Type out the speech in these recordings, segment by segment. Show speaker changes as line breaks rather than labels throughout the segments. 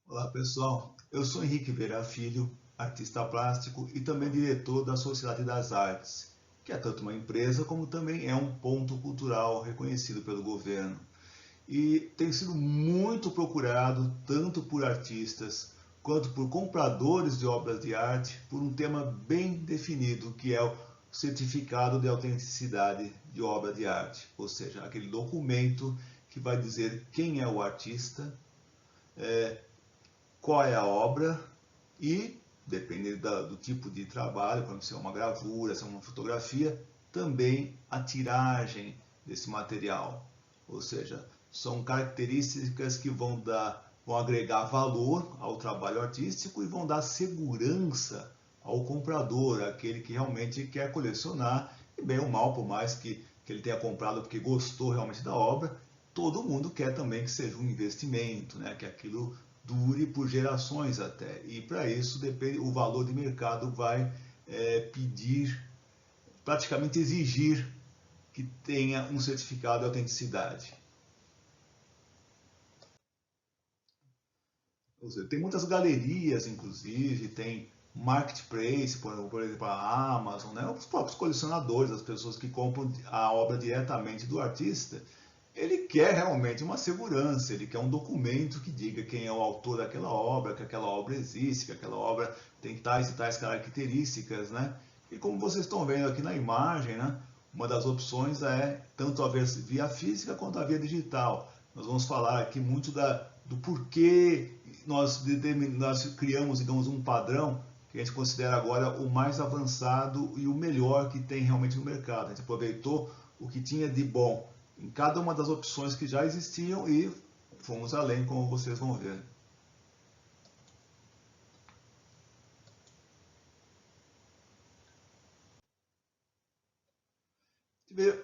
Olá pessoal, eu sou Henrique Vera Filho, artista plástico e também diretor da Sociedade das Artes, que é tanto uma empresa como também é um ponto cultural reconhecido pelo governo. E tem sido muito procurado tanto por artistas quanto por compradores de obras de arte por um tema bem definido, que é o certificado de autenticidade de obra de arte, ou seja, aquele documento que vai dizer quem é o artista, qual é a obra e, dependendo do tipo de trabalho, como se é uma gravura, se é uma fotografia, também a tiragem desse material. Ou seja, são características que vão agregar valor ao trabalho artístico e vão dar segurança ao comprador, aquele que realmente quer colecionar, e bem ou mal, por mais que ele tenha comprado porque gostou realmente da obra, todo mundo quer também que seja um investimento, né? Que aquilo dure por gerações até. E para isso depende, o valor de mercado vai pedir, praticamente exigir que tenha um certificado de autenticidade. Ou seja, tem muitas galerias, inclusive, tem marketplace, por exemplo, a Amazon, né? Os próprios colecionadores, as pessoas que compram a obra diretamente do artista. Ele quer realmente uma segurança, ele quer um documento que diga quem é o autor daquela obra, que aquela obra existe, que aquela obra tem tais e tais características, né? E como vocês estão vendo aqui na imagem, né? Uma das opções é tanto a via física quanto a via digital. Nós vamos falar aqui muito do porquê nós criamos, digamos, um padrão que a gente considera agora o mais avançado e o melhor que tem realmente no mercado. A gente aproveitou o que tinha de bom em cada uma das opções que já existiam e fomos além, como vocês vão ver.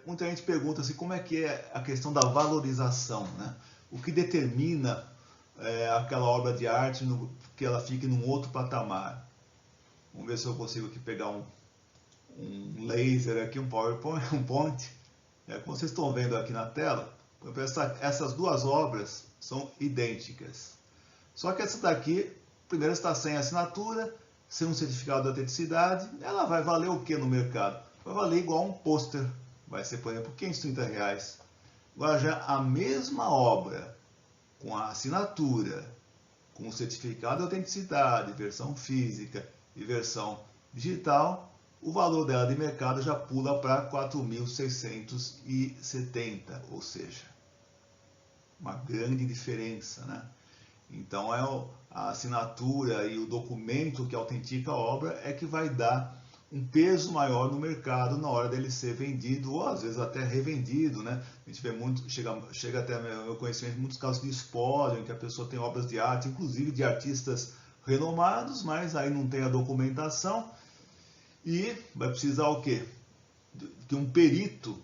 Muita gente pergunta assim, como é que é a questão da valorização, né? O que determina aquela obra de arte que ela fique num outro patamar. Vamos ver se eu consigo aqui pegar um laser, aqui, um PowerPoint. Como vocês estão vendo aqui na tela, essas duas obras são idênticas. Só que essa daqui, primeiro está sem assinatura, sem um certificado de autenticidade, ela vai valer o que no mercado? Vai valer igual um pôster, vai ser, por exemplo, R$530. Agora já a mesma obra, com a assinatura, com o certificado de autenticidade, versão física e versão digital, o valor dela de mercado já pula para 4.670, ou seja, uma grande diferença, né? Então a assinatura e o documento que autentica a obra é que vai dar um peso maior no mercado na hora dele ser vendido ou às vezes até revendido, né? A gente vê chega até meu conhecimento muitos casos de espólio em que a pessoa tem obras de arte, inclusive de artistas renomados, mas aí não tem a documentação. E vai precisar o quê? Que um perito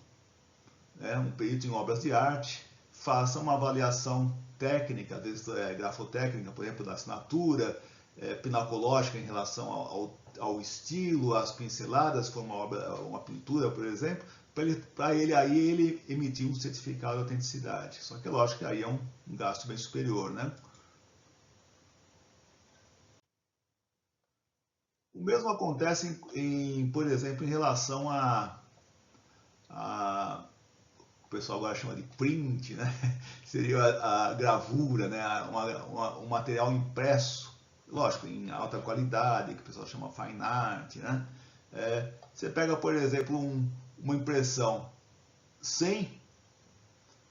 né, um perito em obras de arte, faça uma avaliação técnica, às vezes grafotécnica, por exemplo, da assinatura, pinacológica em relação ao estilo, às pinceladas, se for uma pintura, por exemplo, para ele emitir um certificado de autenticidade. Só que é lógico que aí é um gasto bem superior, né? O mesmo acontece, por exemplo, em relação o pessoal agora chama de print, né? Seria a gravura, né? Um material impresso, lógico, em alta qualidade, que o pessoal chama fine art, né? Você pega, por exemplo, uma impressão sem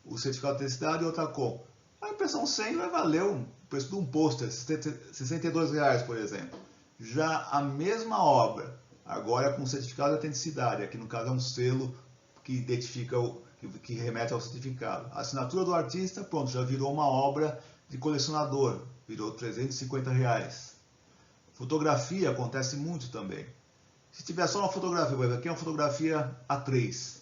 o certificado de autenticidade e outra com. A impressão sem vai valer o preço de um pôster, R$62, por exemplo. Já a mesma obra, agora com certificado de autenticidade, aqui no caso é um selo que identifica que remete ao certificado. A assinatura do artista, pronto, já virou uma obra de colecionador, virou R$350. Fotografia acontece muito também. Se tiver só uma fotografia, por exemplo, aqui é uma fotografia A3,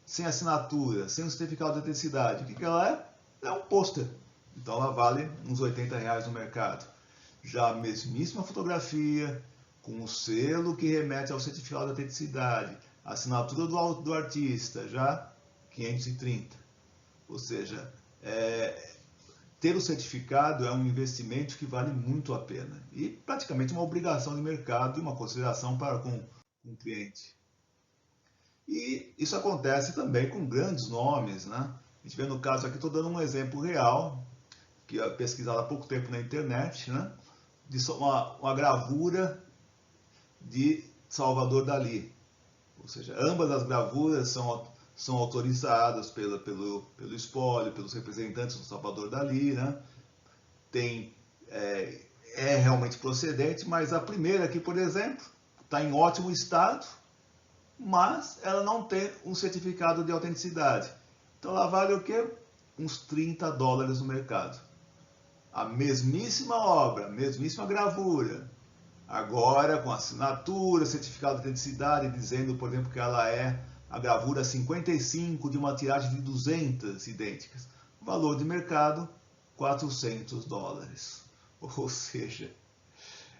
sem assinatura, sem um certificado de autenticidade, o que ela é? É um pôster. Então ela vale uns R$80 no mercado. Já a mesmíssima fotografia, com o selo que remete ao certificado de autenticidade, a assinatura do artista, já 530. Ou seja, ter o certificado é um investimento que vale muito a pena e praticamente uma obrigação de mercado e uma consideração para com o cliente. E isso acontece também com grandes nomes, né? A gente vê no caso aqui, estou dando um exemplo real, que é pesquisado há pouco tempo na internet, né? De uma gravura de Salvador Dalí. Ou seja, ambas as gravuras são autorizadas pelo espólio, pelos representantes do Salvador Dalí, né? É realmente procedente, mas a primeira aqui, por exemplo, está em ótimo estado, mas ela não tem um certificado de autenticidade. Então ela vale o quê? Uns $30 no mercado. A mesmíssima obra, a mesmíssima gravura, agora com assinatura, certificado de autenticidade, dizendo, por exemplo, que ela é a gravura 55 de uma tiragem de 200 idênticas. O valor de mercado, $400. Ou seja,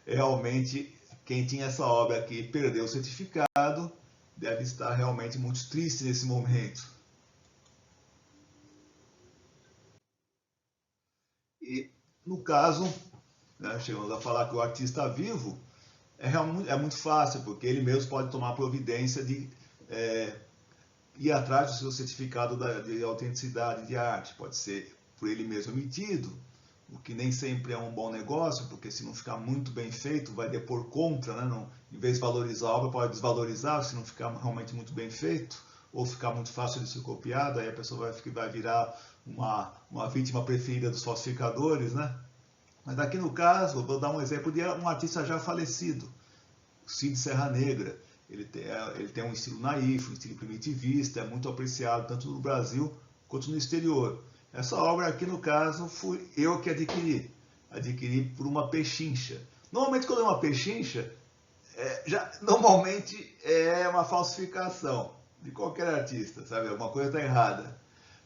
realmente quem tinha essa obra aqui perdeu o certificado, deve estar realmente muito triste nesse momento. E no caso, né, chegamos a falar que o artista vivo é muito fácil, porque ele mesmo pode tomar providência de ir atrás do seu certificado de autenticidade de arte. Pode ser por ele mesmo emitido, o que nem sempre é um bom negócio, porque se não ficar muito bem feito, vai depor contra, né? Não, em vez de valorizar a obra, pode desvalorizar se não ficar realmente muito bem feito, ou ficar muito fácil de ser copiado, aí a pessoa vai virar uma vítima preferida dos falsificadores, né? Mas aqui no caso, vou dar um exemplo de um artista já falecido, o Cid Serra Negra. Ele tem um estilo naif, um estilo primitivista, é muito apreciado tanto no Brasil quanto no exterior. Essa obra aqui, no caso, fui eu que adquiri por uma pechincha. Normalmente, quando é uma pechincha, normalmente é uma falsificação de qualquer artista, sabe? Alguma coisa está errada.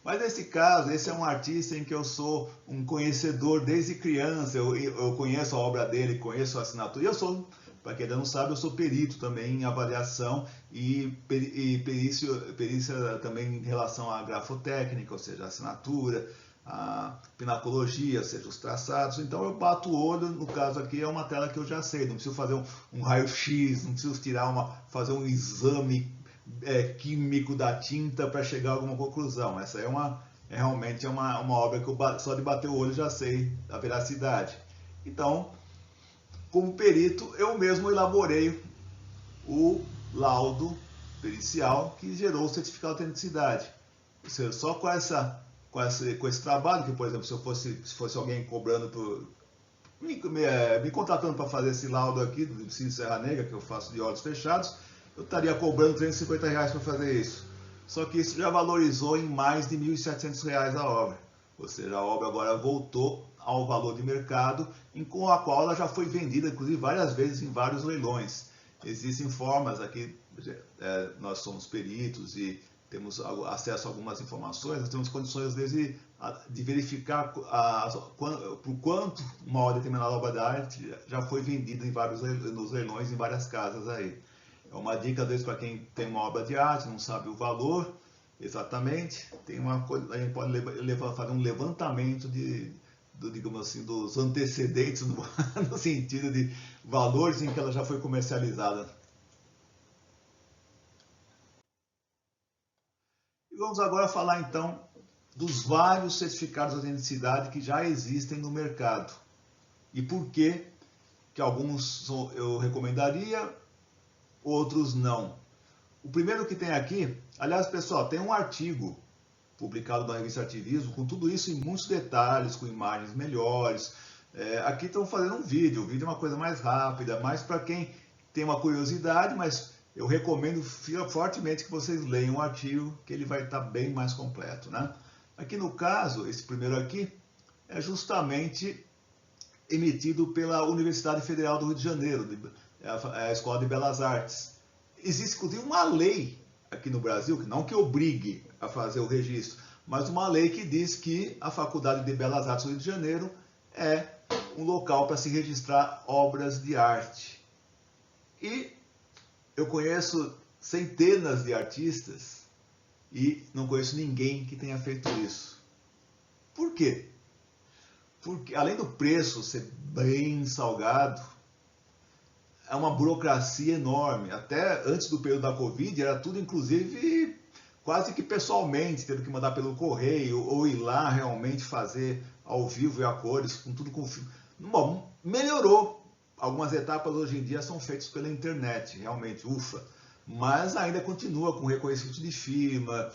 Mas nesse caso, esse é um artista em que eu sou um conhecedor desde criança, eu conheço a obra dele, conheço a assinatura, e eu sou, para quem ainda não sabe, eu sou perito também em avaliação e perícia também em relação à grafotécnica, ou seja, a assinatura, a pinacologia, ou seja, os traçados. Então eu bato o olho, no caso aqui é uma tela que eu já sei, não preciso fazer um raio-x, não preciso fazer um exame químico da tinta para chegar a alguma conclusão. Essa realmente é uma obra que eu só de bater o olho já sei a veracidade. Então, como perito, eu mesmo elaborei o laudo pericial que gerou o certificado de autenticidade. Ou seja, só com esse trabalho, que por exemplo, se fosse alguém cobrando me contratando para fazer esse laudo aqui do Cid Serra Negra, que eu faço de olhos fechados, eu estaria cobrando R$350 para fazer isso. Só que isso já valorizou em mais de R$1.700 a obra. Ou seja, a obra agora voltou ao valor de mercado, com a qual ela já foi vendida, inclusive, várias vezes em vários leilões. Existem formas aqui, nós somos peritos e temos acesso a algumas informações, nós temos condições, às vezes, de verificar por quanto uma determinada obra de arte já foi vendida nos leilões em várias casas aí. É uma dica, às vezes, para quem tem uma obra de arte, não sabe o valor exatamente, a gente pode fazer um levantamento digamos assim, dos antecedentes, no sentido de valores em que ela já foi comercializada. E vamos agora falar, então, dos vários certificados de autenticidade que já existem no mercado. E por que alguns eu recomendaria, outros não. O primeiro que tem aqui, aliás, pessoal, tem um artigo publicado na revista Artivismo, com tudo isso em muitos detalhes, com imagens melhores. Aqui estão fazendo um vídeo. O vídeo é uma coisa mais rápida, mais para quem tem uma curiosidade, mas eu recomendo fortemente que vocês leiam o artigo, que ele vai estar bem mais completo, né? Aqui no caso, esse primeiro aqui, é justamente emitido pela Universidade Federal do Rio de Janeiro, a Escola de Belas Artes. Existe, inclusive, uma lei aqui no Brasil, não que obrigue a fazer o registro, mas uma lei que diz que a Faculdade de Belas Artes do Rio de Janeiro é um local para se registrar obras de arte. E eu conheço centenas de artistas e não conheço ninguém que tenha feito isso. Por quê? Porque além do preço ser bem salgado, é uma burocracia enorme. Até antes do período da Covid, era tudo, inclusive, quase que pessoalmente, tendo que mandar pelo correio, ou ir lá realmente fazer ao vivo e a cores, com tudo com... Bom, melhorou. Algumas etapas hoje em dia são feitas pela internet, realmente, ufa. Mas ainda continua com reconhecimento de firma.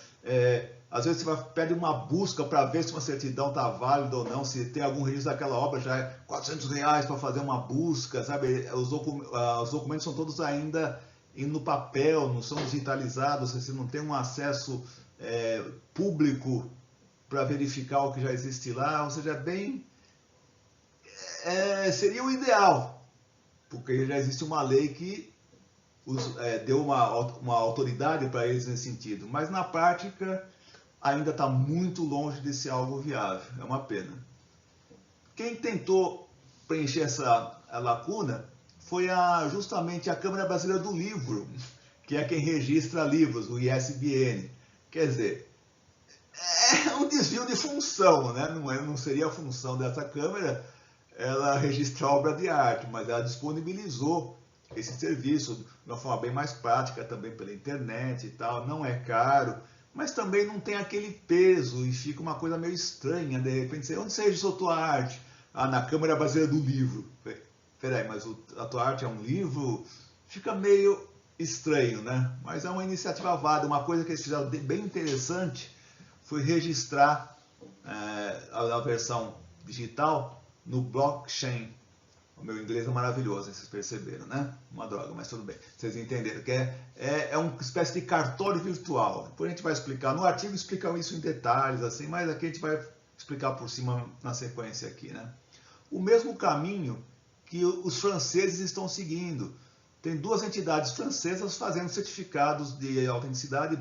Às vezes você pede uma busca para ver se uma certidão está válida ou não, se tem algum registro daquela obra, já é R$400 para fazer uma busca, sabe? Os documentos são todos ainda no papel, não são digitalizados, você não tem um acesso público para verificar o que já existe lá, ou seja, seria o ideal, porque já existe uma lei que deu uma autoridade para eles nesse sentido, mas na prática ainda está muito longe de ser algo viável, é uma pena. Quem tentou preencher essa lacuna foi justamente a Câmara Brasileira do Livro, que é quem registra livros, o ISBN. Quer dizer, é um desvio de função, né? Não seria a função dessa Câmara ela registrar obra de arte, mas ela disponibilizou esse serviço de uma forma bem mais prática, também pela internet e tal, não é caro, mas também não tem aquele peso e fica uma coisa meio estranha, de repente, onde você registrou tua arte? Na Câmara Brasileira do Livro. Peraí, mas a tua arte é um livro? Fica meio estranho, né? Mas é uma iniciativa válida, uma coisa que eles fizeram bem interessante foi registrar a versão digital no blockchain. O meu inglês é maravilhoso, vocês perceberam, né? Uma droga, mas tudo bem. Vocês entenderam que é uma espécie de cartório virtual. Depois a gente vai explicar. No artigo explicam isso em detalhes, assim, mas aqui a gente vai explicar por cima na sequência aqui, né? O mesmo caminho que os franceses estão seguindo. Tem duas entidades francesas fazendo certificados de autenticidade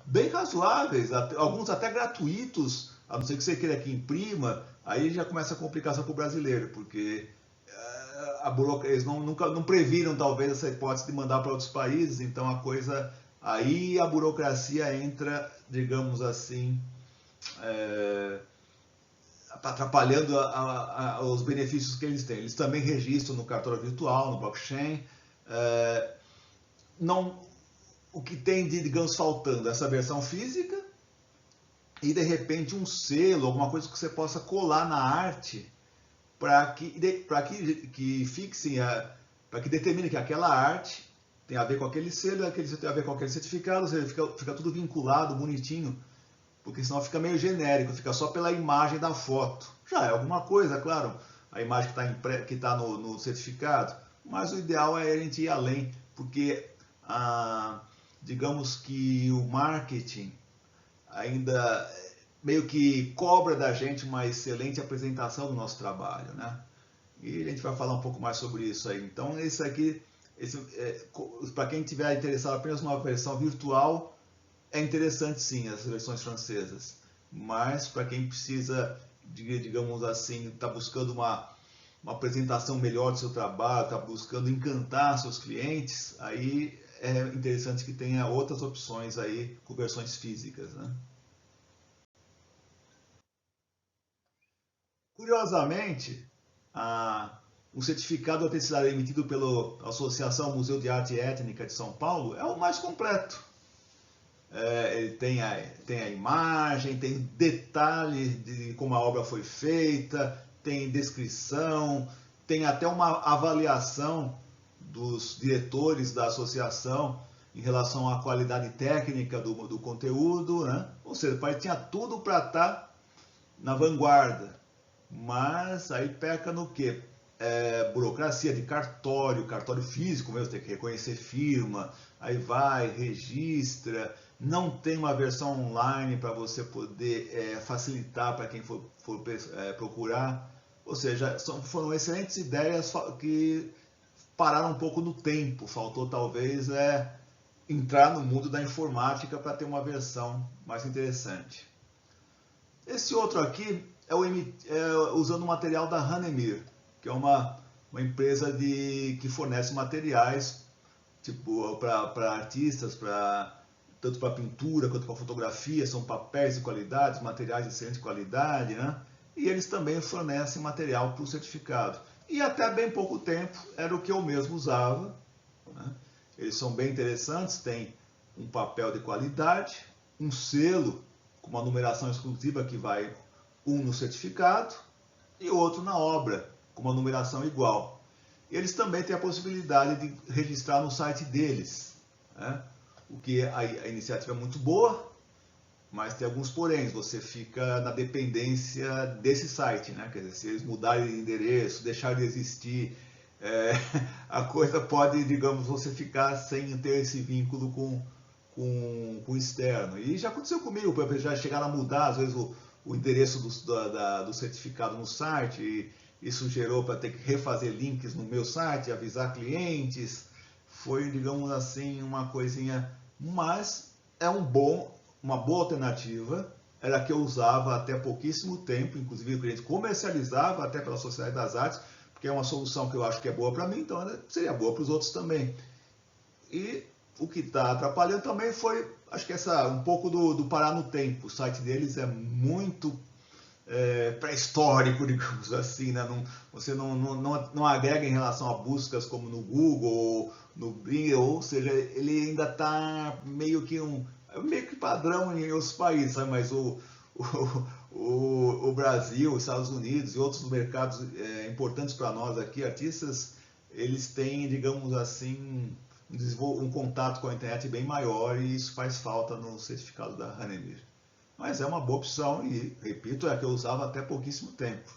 bem razoáveis, alguns até gratuitos, a não ser que você queira que imprima, aí já começa a complicação para o brasileiro, porque eles nunca previram talvez essa hipótese de mandar para outros países, então aí a burocracia entra, digamos assim, atrapalhando os benefícios que eles têm. Eles também registram no cartório virtual, no blockchain. O que tem de, digamos, faltando essa versão física e de repente um selo, alguma coisa que você possa colar na arte para que fixem, para que determine que aquela arte tem a ver com aquele selo, aquele selo tem a ver com aquele certificado, ou seja, fica tudo vinculado, bonitinho, porque senão fica meio genérico, fica só pela imagem da foto. Já é alguma coisa, claro, a imagem que está no certificado, mas o ideal é a gente ir além, porque digamos que o marketing ainda meio que cobra da gente uma excelente apresentação do nosso trabalho, né? E a gente vai falar um pouco mais sobre isso aí. Então, esse aqui, para quem tiver interessado apenas numa versão virtual, é interessante sim as versões francesas, mas para quem precisa, digamos assim, está buscando uma apresentação melhor do seu trabalho, está buscando encantar seus clientes, aí é interessante que tenha outras opções aí com versões físicas, né? Curiosamente, o certificado de autenticidade emitido pela Associação Museu de Arte Étnica de São Paulo é o mais completo. Ele tem a imagem, tem detalhes de como a obra foi feita, tem descrição, tem até uma avaliação dos diretores da associação em relação à qualidade técnica do conteúdo, né? Ou seja, tinha tudo para estar na vanguarda, mas aí peca no quê? Burocracia de cartório físico mesmo, tem que reconhecer firma, aí vai, registra, não tem uma versão online para você poder facilitar para quem for procurar. Ou seja, foram excelentes ideias que pararam um pouco no tempo, faltou talvez entrar no mundo da informática para ter uma versão mais interessante. Esse outro aqui usando o material da Hanemir, que é uma empresa que fornece materiais tipo, para artistas, tanto para pintura quanto para fotografia, são papéis de qualidade, materiais de excelente qualidade, né? E eles também fornecem material para o certificado. E até bem pouco tempo era o que eu mesmo usava, né? Eles são bem interessantes, tem um papel de qualidade, um selo com uma numeração exclusiva que vai um no certificado e outro na obra, com uma numeração igual. Eles também têm a possibilidade de registrar no site deles, né? O que a iniciativa é muito boa, mas tem alguns poréns, você fica na dependência desse site, né? Quer dizer, se eles mudarem de endereço, deixarem de existir, a coisa pode, digamos, você ficar sem ter esse vínculo com o externo. E já aconteceu comigo, já chegaram a mudar, às vezes, o endereço do certificado no site, e isso gerou para ter que refazer links no meu site, avisar clientes. Foi, digamos assim, uma coisinha, mas é uma boa alternativa. Era a que eu usava até pouquíssimo tempo, inclusive o cliente comercializava até pela Sociedade das Artes, porque é uma solução que eu acho que é boa para mim, então seria boa para os outros também. E o que está atrapalhando também foi, acho que um pouco do parar no tempo. O site deles é muito pré-histórico, digamos assim, né? Você não agrega em relação a buscas como no Google ou no Bing, ou seja, ele ainda está meio que padrão em outros países, sabe? Mas o Brasil, os Estados Unidos e outros mercados importantes para nós aqui, artistas, eles têm, digamos assim, um contato com a internet bem maior, e isso faz falta no certificado da Hanemir. Mas é uma boa opção e, repito, é a que eu usava até pouquíssimo tempo.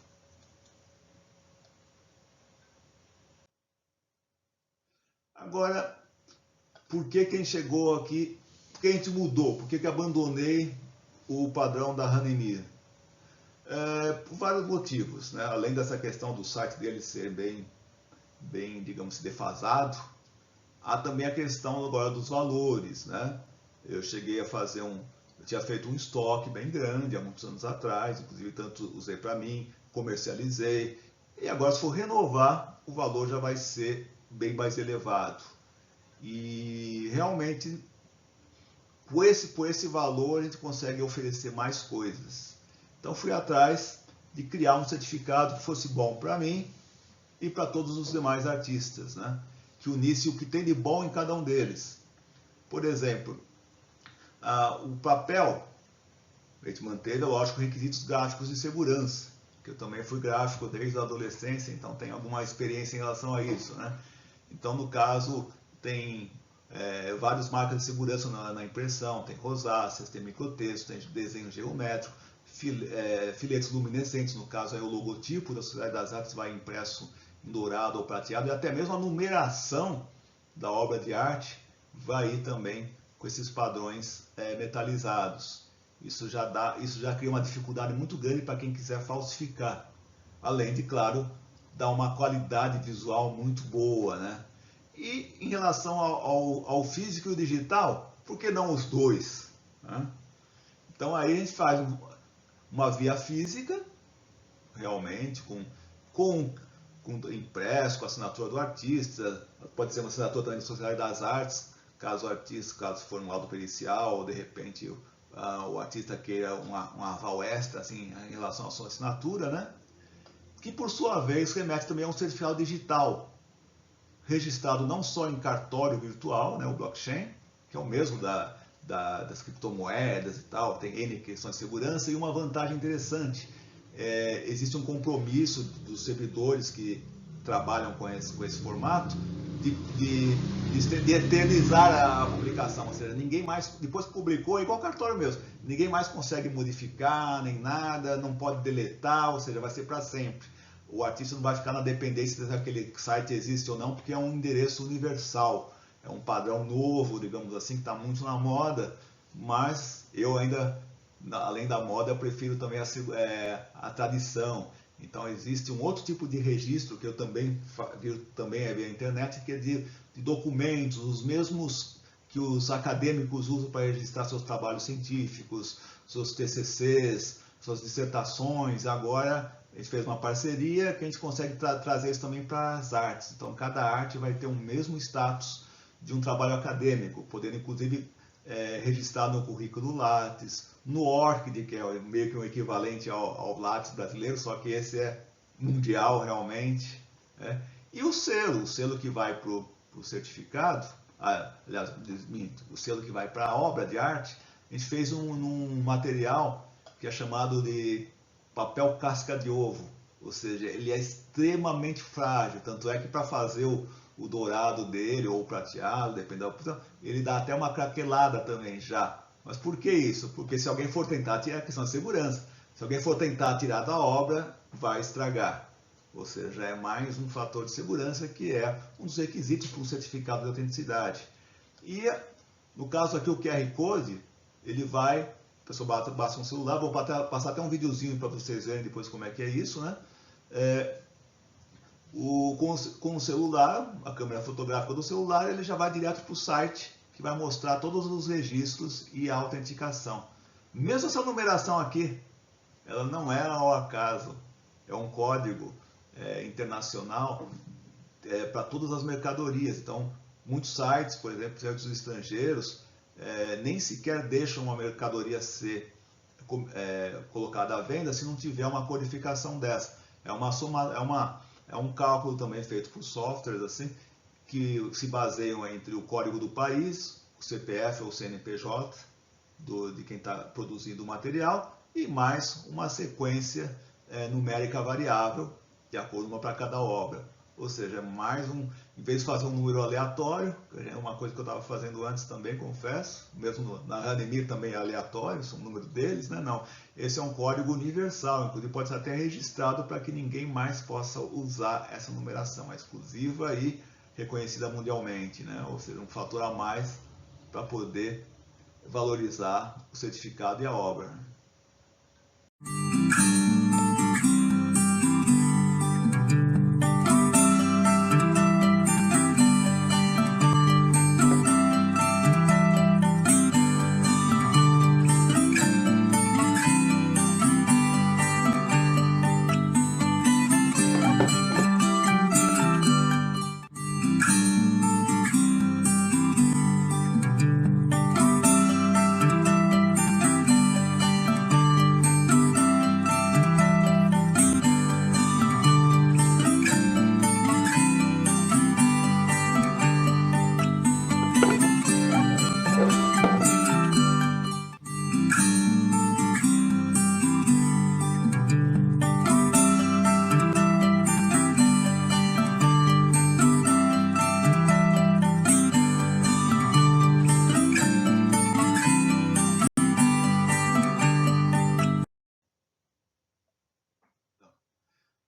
Agora, por que quem chegou aqui, por que a gente mudou? Por que abandonei o padrão da Hanemir? Por vários motivos, né? Além dessa questão do site dele ser bem, digamos, defasado, há também a questão agora dos valores, né? Eu cheguei a eu tinha feito um estoque bem grande há muitos anos atrás, inclusive tanto usei para mim, comercializei, e agora se for renovar, o valor já vai ser bem mais elevado. E realmente, por esse valor, a gente consegue oferecer mais coisas. Então fui atrás de criar um certificado que fosse bom para mim e para todos os demais artistas, né? Que unisse o que tem de bom em cada um deles. Por exemplo, o papel, a gente manteve, lógico, requisitos gráficos de segurança, que eu também fui gráfico desde a adolescência, então tenho alguma experiência em relação a isso, né? Então, no caso, tem várias marcas de segurança na impressão, tem rosáceas, tem microtexto, tem desenho geométrico, filetes luminescentes, no caso, aí o logotipo da Sociedade das Artes vai impresso em dourado ou prateado, e até mesmo a numeração da obra de arte vai ir também com esses padrões metalizados. Isso já cria uma dificuldade muito grande para quem quiser falsificar. Além de, claro, dar uma qualidade visual muito boa, né? E em relação ao físico e o digital, por que não os dois? né? Então aí a gente faz uma via física, realmente, com impresso, com a assinatura do artista, pode ser uma assinatura também da Sociedade das Artes, caso o artista, caso for um laudo pericial, ou de repente o artista queira um aval extra assim, em relação à sua assinatura, né? Que por sua vez remete também a um certificado digital, registrado não só em cartório virtual, né, o blockchain, que é o mesmo das criptomoedas e tal, tem N questões de segurança, e uma vantagem interessante, existe um compromisso dos servidores que trabalham com esse formato de eternizar a publicação, ou seja, ninguém mais, depois que publicou, é igual cartório mesmo, ninguém mais consegue modificar nem nada, não pode deletar, ou seja, vai ser para sempre. O artista não vai ficar na dependência se aquele site existe ou não, porque é um endereço universal, é um padrão novo, digamos assim, que está muito na moda, mas eu ainda, além da moda, eu prefiro também a tradição. Então existe um outro tipo de registro que eu também é via internet, que é de documentos, os mesmos que os acadêmicos usam para registrar seus trabalhos científicos, seus TCCs, suas dissertações. Agora a gente fez uma parceria que a gente consegue trazer isso também para as artes. Então cada arte vai ter o mesmo status de um trabalho acadêmico, podendo inclusive registrar no currículo Lattes, no ORCID, que é meio que um equivalente ao Lattes brasileiro, só que esse é mundial realmente. E o selo que vai para o certificado, aliás, o selo que vai para a obra de arte, a gente fez um material que é chamado de papel casca de ovo, ou seja, ele é extremamente frágil, tanto é que para fazer o dourado dele, ou o prateado, dependendo da opção, ele dá até uma craquelada também já. Mas por que isso? Porque se alguém for tentar tirar, a questão de segurança, se alguém for tentar tirar da obra, vai estragar. Ou seja, é mais um fator de segurança que é um dos requisitos para um certificado de autenticidade. E no caso aqui o QR Code, ele vai, a pessoa basta um celular, vou passar até um videozinho para vocês verem depois como é que é isso, né? Com o celular, a câmera fotográfica do celular, ele já vai direto para o site que vai mostrar todos os registros e a autenticação. Mesmo essa numeração aqui, ela não é ao acaso, é um código internacional para todas as mercadorias. Então, muitos sites, por exemplo, sites estrangeiros, nem sequer deixam uma mercadoria ser colocada à venda se não tiver uma codificação dessa. É um cálculo também feito por softwares assim, que se baseiam entre o código do país, o CPF ou CNPJ de quem está produzindo o material, e mais uma sequência numérica variável, de acordo uma para cada obra. Ou seja, mais em vez de fazer um número aleatório, é uma coisa que eu estava fazendo antes também, confesso, mesmo na Runnymede também é aleatório, são o número deles, né? Não, esse é um código universal, inclusive pode ser até registrado para que ninguém mais possa usar essa numeração, é exclusiva e reconhecida mundialmente, né? Ou seja, um fator a mais para poder valorizar o certificado e a obra.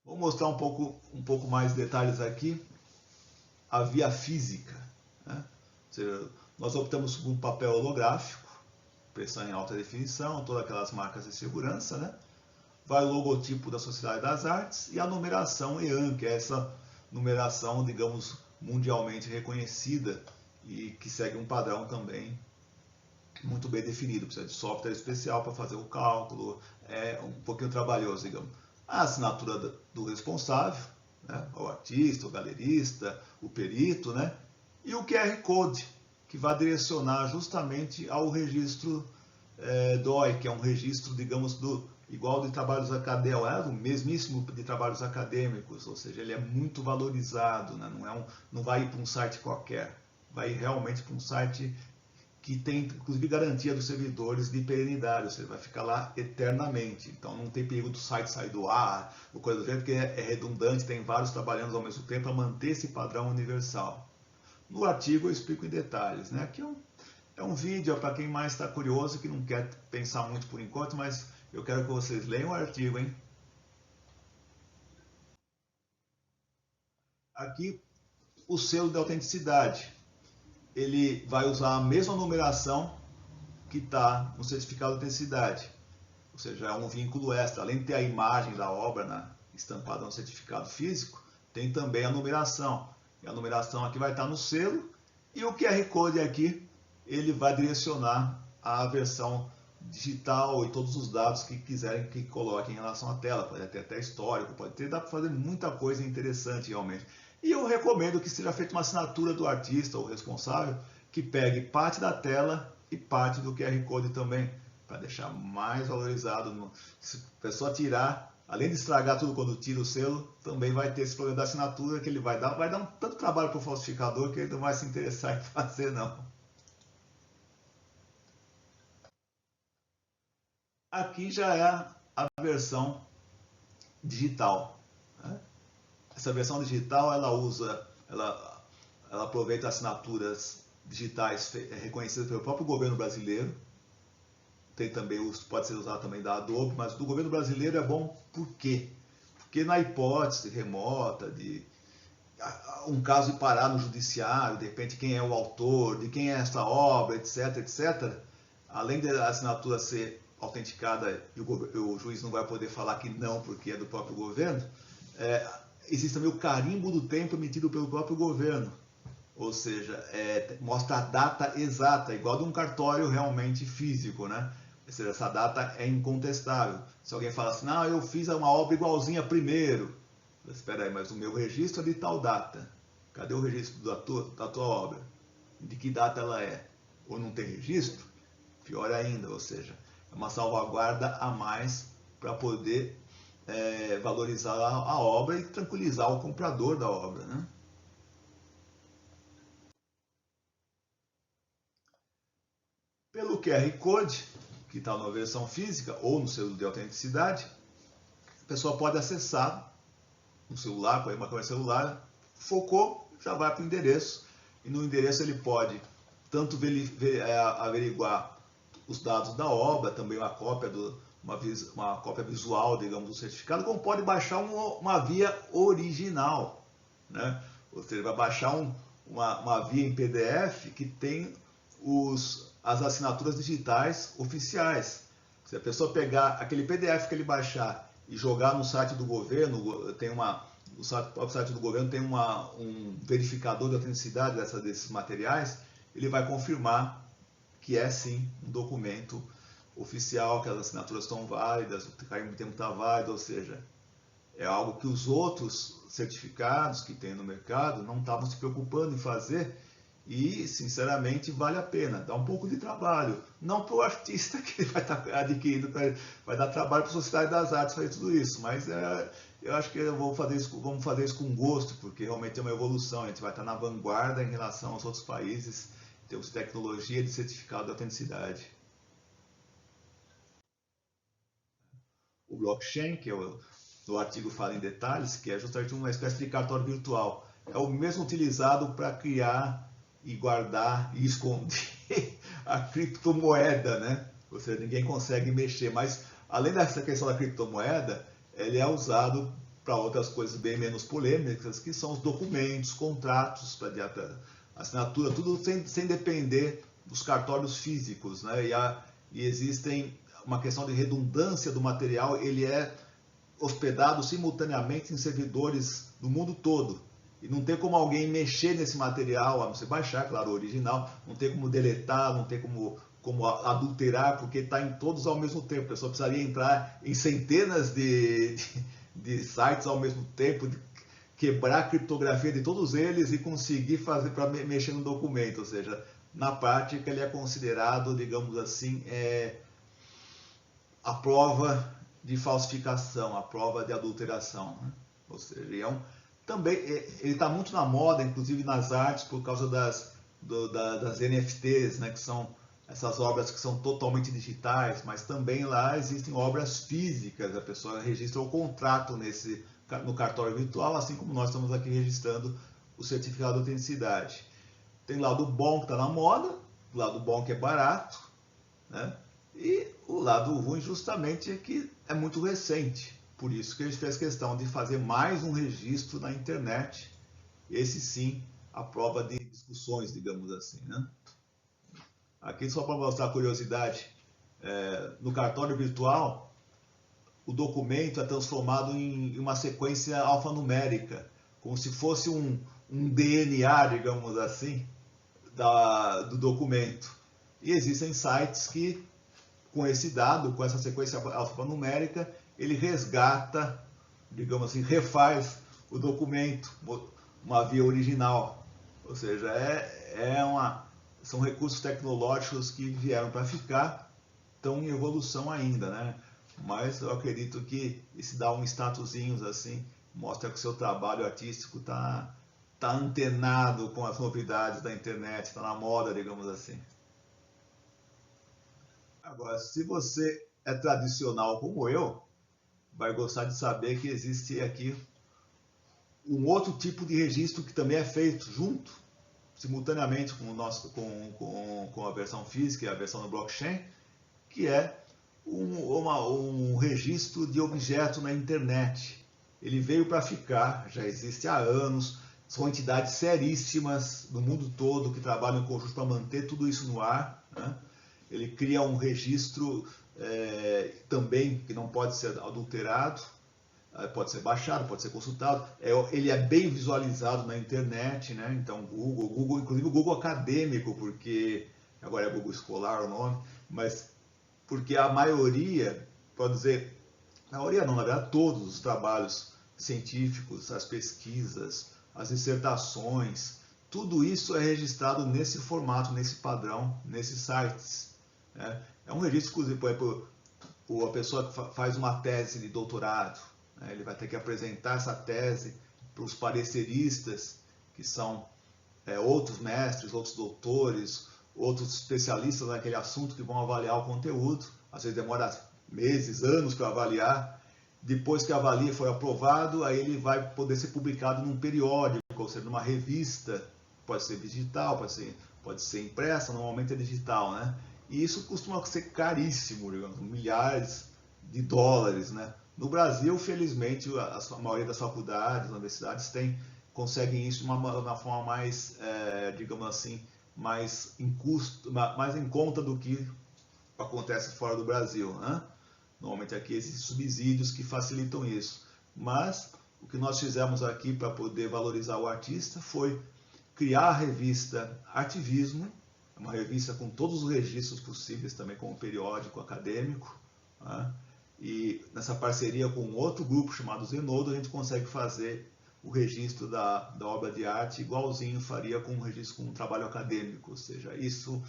Vou mostrar um pouco mais detalhes aqui, a via física, né? Ou seja, nós optamos por um papel holográfico, impressão em alta definição, todas aquelas marcas de segurança, né? Vai o logotipo da Sociedade das Artes e a numeração EAN, que é essa numeração, digamos, mundialmente reconhecida e que segue um padrão também muito bem definido, precisa de software especial para fazer o cálculo, é um pouquinho trabalhoso, digamos. A assinatura do responsável, né, o artista, o galerista, o perito, né, e o QR Code, que vai direcionar justamente ao registro DOI, que é um registro, digamos, igual de trabalhos acadêmicos, o mesmíssimo de trabalhos acadêmicos, ou seja, ele é muito valorizado, né, não vai ir para um site qualquer, vai realmente para um site que tem inclusive garantia dos servidores de perenidade, ou seja, vai ficar lá eternamente. Então não tem perigo do site sair do ar, ou coisa do jeito, porque é redundante, tem vários trabalhando ao mesmo tempo para manter esse padrão universal. No artigo eu explico em detalhes. Né? Aqui é um vídeo para quem mais está curioso, que não quer pensar muito por enquanto, mas eu quero que vocês leiam o artigo. Hein? Aqui o selo de autenticidade. Ele vai usar a mesma numeração que está no certificado de autenticidade. Ou seja, é um vínculo extra. Além de ter a imagem da obra estampada no certificado físico, tem também a numeração. E a numeração aqui vai estar no selo. E o QR Code aqui, ele vai direcionar a versão digital e todos os dados que quiserem que coloquem em relação à tela. Pode ter até histórico, dá para fazer muita coisa interessante realmente. E eu recomendo que seja feita uma assinatura do artista ou responsável que pegue parte da tela e parte do QR Code também, para deixar mais valorizado. Se a pessoa tirar, além de estragar tudo quando tira o selo, também vai ter esse problema da assinatura que ele vai dar um tanto trabalho para o falsificador que ele não vai se interessar em fazer não. Aqui já é a versão digital. Né? Essa versão digital ela aproveita assinaturas digitais reconhecidas pelo próprio governo brasileiro. Tem também pode ser usado também da Adobe, mas do governo brasileiro é bom por quê? Porque na hipótese remota de um caso ir parar no judiciário, de repente quem é o autor, de quem é essa obra, etc, etc, além da assinatura ser autenticada e o juiz não vai poder falar que não porque é do próprio governo, existe também o carimbo do tempo emitido pelo próprio governo. Ou seja, mostra a data exata, igual de um cartório realmente físico, né? Ou seja, essa data é incontestável. Se alguém fala assim, não, eu fiz uma obra igualzinha primeiro. Espera aí, mas o meu registro é de tal data. Cadê o registro da tua obra? De que data ela é? Ou não tem registro? Pior ainda, ou seja, é uma salvaguarda a mais para poder valorizar a obra e tranquilizar o comprador da obra, né? Pelo QR Code, que está na versão física ou no selo de autenticidade, a pessoa pode acessar no celular, com uma câmera celular, focou, já vai para o endereço. E no endereço ele pode tanto averiguar os dados da obra, também uma cópia visual, digamos, do certificado, como pode baixar uma via original. Né? Ou seja, vai baixar uma via em PDF que tem as assinaturas digitais oficiais. Se a pessoa pegar aquele PDF que ele baixar e jogar no site do governo, no próprio site do governo tem um verificador de autenticidade desses materiais, ele vai confirmar que é sim um documento oficial, que as assinaturas estão válidas, o carimbo de tempo está válido, ou seja, é algo que os outros certificados que tem no mercado não estavam se preocupando em fazer e, sinceramente, vale a pena. Dá um pouco de trabalho. Não para o artista que vai estar adquirindo, vai dar trabalho para a Sociedade das Artes fazer tudo isso, mas eu acho que vamos fazer isso com gosto, porque realmente é uma evolução. A gente vai estar na vanguarda em relação aos outros países em termos de tecnologia de certificado de autenticidade. O blockchain, que o artigo fala em detalhes, que é justamente uma espécie de cartório virtual. É o mesmo utilizado para criar e guardar e esconder a criptomoeda, né? Ou seja, ninguém consegue mexer, mas além dessa questão da criptomoeda, ele é usado para outras coisas bem menos polêmicas, que são os documentos, contratos, para assinatura, tudo sem depender dos cartórios físicos, né? E existem uma questão de redundância do material, ele é hospedado simultaneamente em servidores do mundo todo. E não tem como alguém mexer nesse material, a não ser baixar, claro, o original, não tem como deletar, não tem como como adulterar, porque está em todos ao mesmo tempo. A pessoa precisaria entrar em centenas de sites ao mesmo tempo, quebrar a criptografia de todos eles e conseguir fazer para mexer no documento. Ou seja, na prática ele é considerado, digamos assim, a prova de falsificação, a prova de adulteração, né? Ou seja, também ele está muito na moda, inclusive nas artes, por causa das NFTs, né, que são essas obras que são totalmente digitais, mas também lá existem obras físicas, a pessoa registra o contrato no cartório virtual, assim como nós estamos aqui registrando o certificado de autenticidade. Tem o lado bom que está na moda, o lado bom que é barato, né? E o lado ruim justamente é que é muito recente. Por isso que a gente fez questão de fazer mais um registro na internet. Esse sim, a prova de discussões, digamos assim, né? Aqui só para mostrar a curiosidade, no cartório virtual, o documento é transformado em uma sequência alfanumérica, como se fosse um DNA, digamos assim, do documento. E existem sites que, com esse dado, com essa sequência alfanumérica, ele resgata, digamos assim, refaz o documento, uma via original. Ou seja, são recursos tecnológicos que vieram para ficar, estão em evolução ainda, né? Mas eu acredito que esse dá um statusinho assim, mostra que o seu trabalho artístico está antenado com as novidades da internet, está na moda, digamos assim. Agora, se você é tradicional como eu, vai gostar de saber que existe aqui um outro tipo de registro que também é feito junto, simultaneamente com, com a versão física e a versão no blockchain, que é um registro de objeto na internet. Ele veio para ficar, já existe há anos, são entidades seríssimas do mundo todo que trabalham em conjunto para manter tudo isso no ar, né? Ele cria um registro também que não pode ser adulterado, pode ser baixado, pode ser consultado. Ele é bem visualizado na internet, né? Então, Google, inclusive o Google acadêmico, porque agora é Google escolar o nome, mas porque a maioria, pode dizer, a maioria não, na verdade, todos os trabalhos científicos, as pesquisas, as dissertações, tudo isso é registrado nesse formato, nesse padrão, nesses sites, né? É um registro, inclusive, por exemplo, a pessoa que faz uma tese de doutorado, né? Ele vai ter que apresentar essa tese para os pareceristas, que são outros mestres, outros doutores, outros especialistas naquele assunto que vão avaliar o conteúdo. Às vezes demora meses, anos para avaliar. Depois que avalia e foi aprovado, aí ele vai poder ser publicado num periódico, ou seja, numa revista. Pode ser digital, pode ser impressa, normalmente é digital, né? E isso costuma ser caríssimo, digamos, milhares de dólares, né? No Brasil, felizmente, a maioria das faculdades, universidades conseguem isso de uma forma mais, digamos assim, mais em custo, mais em conta do que acontece fora do Brasil, né? Normalmente aqui existem subsídios que facilitam isso. Mas o que nós fizemos aqui para poder valorizar o artista foi criar a revista Artivismo, uma revista com todos os registros possíveis, também como periódico acadêmico, né? E nessa parceria com outro grupo chamado Zenodo, a gente consegue fazer o registro da obra de arte igualzinho faria com um registro com um trabalho acadêmico, ou seja, isso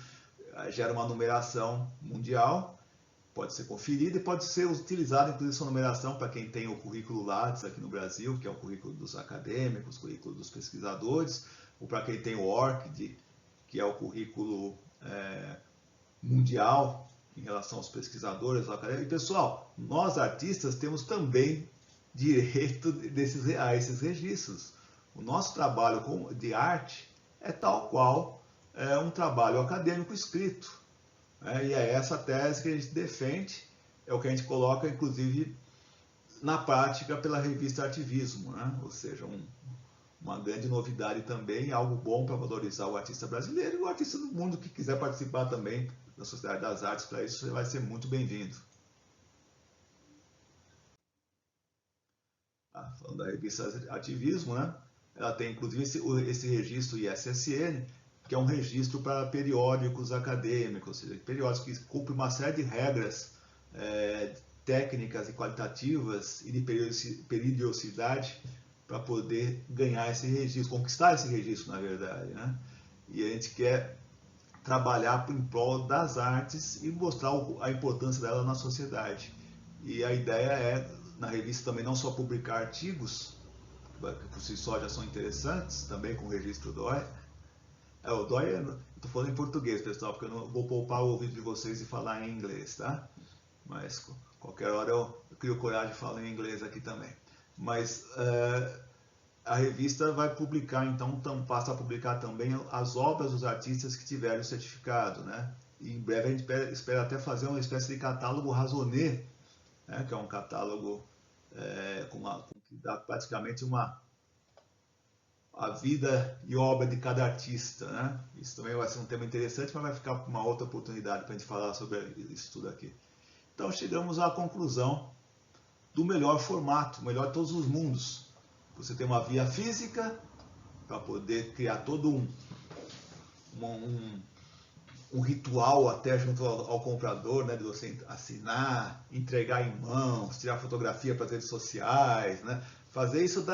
gera uma numeração mundial, pode ser conferida e pode ser utilizada, inclusive, essa numeração para quem tem o currículo Lattes aqui no Brasil, que é o currículo dos acadêmicos, o currículo dos pesquisadores, ou para quem tem o ORCID, que é o currículo mundial em relação aos pesquisadores, aos acadêmicos. E, pessoal, nós artistas temos também direito a esses registros. O nosso trabalho de arte é tal qual um trabalho acadêmico escrito. E é essa tese que a gente defende, é o que a gente coloca, inclusive, na prática pela revista Artivismo, né? Ou seja, uma grande novidade também, algo bom para valorizar o artista brasileiro e o artista do mundo que quiser participar também da Sociedade das Artes. Para isso, você vai ser muito bem-vindo. Falando da revista Ativismo, né? Ela tem inclusive esse registro ISSN, que é um registro para periódicos acadêmicos, ou seja, periódicos que cumprem uma série de regras técnicas e qualitativas e de periodicidade para poder ganhar esse registro, conquistar esse registro, na verdade, né? E a gente quer trabalhar em prol das artes e mostrar a importância dela na sociedade. E a ideia é, na revista também, não só publicar artigos, que por si só já são interessantes, também com o registro DOI. O DOI, eu estou falando em português, pessoal, porque eu não vou poupar o ouvido de vocês e falar em inglês, tá? Mas qualquer hora eu crio coragem e falo em inglês aqui também. Mas a revista vai publicar, então passa a publicar também as obras dos artistas que tiverem o certificado, né? E em breve a gente espera até fazer uma espécie de catálogo raisonné, né? Que é um catálogo que dá praticamente a vida e obra de cada artista, né? Isso também vai ser um tema interessante, mas vai ficar para uma outra oportunidade para a gente falar sobre isso tudo aqui. Então chegamos à conclusão do melhor formato, melhor de todos os mundos. Você tem uma via física para poder criar todo um ritual até junto ao comprador, né, de você assinar, entregar em mãos, tirar fotografia para as redes sociais, né, fazer isso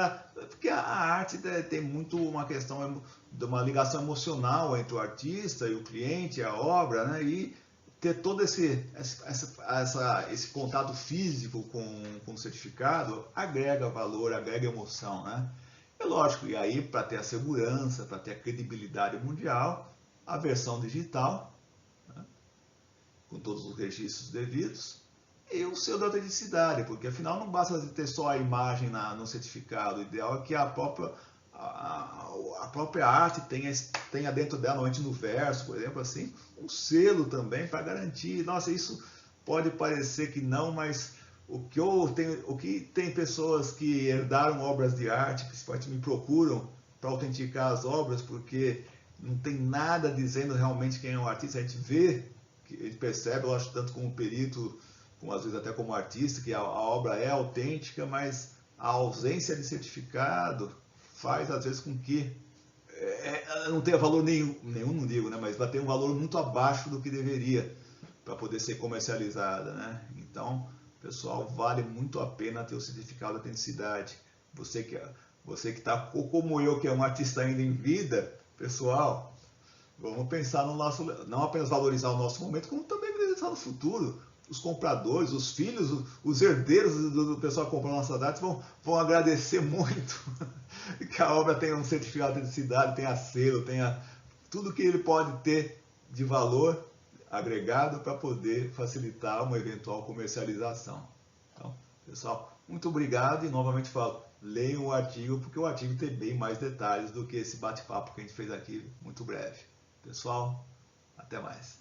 porque a arte tem muito uma questão de uma ligação emocional entre o artista e o cliente, a obra, né, e ter todo esse contato físico com o certificado agrega valor, agrega emoção, né? É lógico, e aí para ter a segurança, para ter a credibilidade mundial, a versão digital, né, com todos os registros devidos, e o selo da autenticidade, porque afinal não basta ter só a imagem no certificado, o ideal é que a própria arte tenha dentro dela, normalmente no verso, por exemplo, assim, um selo também para garantir. Nossa, isso pode parecer que não, mas o que tem pessoas que herdaram obras de arte, principalmente me procuram para autenticar as obras, porque não tem nada dizendo realmente quem é o artista. A gente vê, a gente percebe, eu acho, tanto como perito, como às vezes até como artista, que a obra é autêntica, mas a ausência de certificado faz às vezes com que não tenha valor nenhum, não digo, né, mas vai ter um valor muito abaixo do que deveria para poder ser comercializada, né? Então, pessoal, vale muito a pena ter o certificado de autenticidade. Você que está como eu, que é um artista ainda em vida, pessoal, vamos pensar no nosso, não apenas valorizar o nosso momento, como também valorizar no futuro. Os compradores, os filhos, os herdeiros do pessoal que comprou nossas artes vão agradecer muito que a obra tenha um certificado de autenticidade, tenha selo, tenha tudo que ele pode ter de valor agregado para poder facilitar uma eventual comercialização. Então, pessoal, muito obrigado e novamente falo, leiam o artigo, porque o artigo tem bem mais detalhes do que esse bate-papo que a gente fez aqui, muito breve. Pessoal, até mais.